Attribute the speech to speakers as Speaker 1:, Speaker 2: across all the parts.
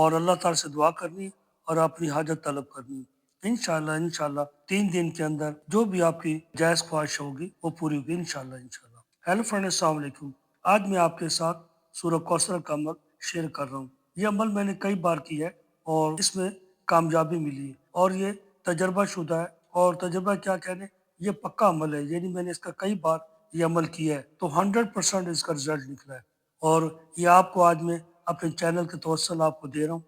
Speaker 1: اور اللہ تعالیٰ سے دعا کرنی ہے اور اپنی حاجت طلب کرنی ہے انشاءاللہ 3 دن کے اندر جو بھی آپ کی جائز خواہش ہوگی وہ پوری ہوگی انشاءاللہ ہیلو فرینڈ، السلام علیکم۔ آج میں آپ کے ساتھ سورہ کوثر کا عمل شیئر کر رہا ہوں۔ یہ عمل میں نے کئی بار کیا ہے اور اس میں کامیابی ملی ہے اور یہ تجربہ شدہ ہے، اور تجربہ کیا کہنے، یہ پکا عمل ہے، یعنی میں نے اس کا کئی بار یہ عمل کیا ہے تو 100% اس کا رزلٹ نکلا ہے، اور یہ آپ کو آج میں اپنے چینل کے توسل آپ کو دے رہا ہوں،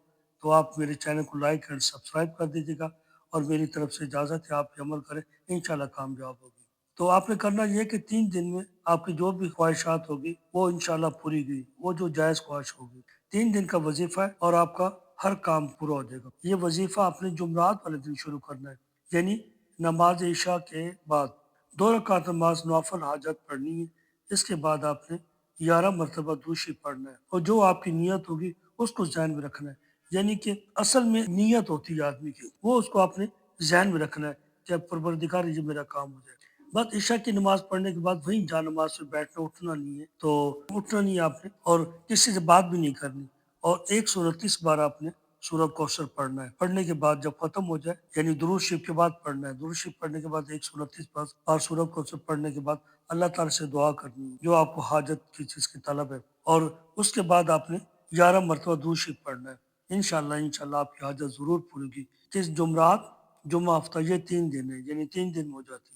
Speaker 1: تو آپ میرے چینل کو لائک اینڈ سبسکرائب کر دیجیے گا، اور میری طرف سے اجازت ہے، آپ یہ عمل کریں، انشاءاللہ کامیاب ہوگی۔ تو آپ نے کرنا یہ کہ 3 دن میں آپ کی جو بھی خواہشات ہوگی وہ انشاءاللہ پوری گئی، وہ جو جائز خواہش ہوگی۔ 3 دن کا وظیفہ ہے اور آپ کا ہر کام پورا ہو جائے گا۔ یہ وظیفہ آپ نے جمعرات والے دن شروع کرنا ہے، یعنی نماز عشاء کے بعد 2 رکعت نماز نوافل حاجت پڑھنی ہے۔ اس کے بعد آپ نے 11 مرتبہ درود شریف پڑھنا ہے، اور جو آپ کی نیت ہوگی اس کو ذہن میں رکھنا ہے، یعنی کہ اصل میں نیت ہوتی ہے آدمی کی، وہ اس کو آپ نے ذہن میں رکھنا ہے کہ پروردگار یہ میرا کام ہو جائے۔ بس عشاء کی نماز پڑھنے کے بعد وہیں جا نماز سے بیٹھنا، اٹھنا نہیں ہے، تو اٹھنا نہیں ہے آپ نے، اور کسی سے بات بھی نہیں کرنی، اور 129 بار آپ نے سورہ کوثر پڑھنا ہے۔ پڑھنے کے بعد جب ختم ہو جائے، یعنی درود شریف کے بعد پڑھنا ہے، درود شریف پڑھنے کے بعد 129 بار اور سورہ کوثر پڑھنے کے بعد اللہ تعالیٰ سے دعا کرنی ہے جو آپ کو حاجت کی چیز کی طلب ہے، اور اس کے بعد آپ نے 11 مرتبہ درود شریف پڑھنا ہے۔ انشاءاللہ آپ کی حاجت ضرور پوری ہوگی۔ جس جمعرات، جمعہ، ہفتہ، یہ 3 دن ہے، یعنی 3 دن ہو جاتی ہے۔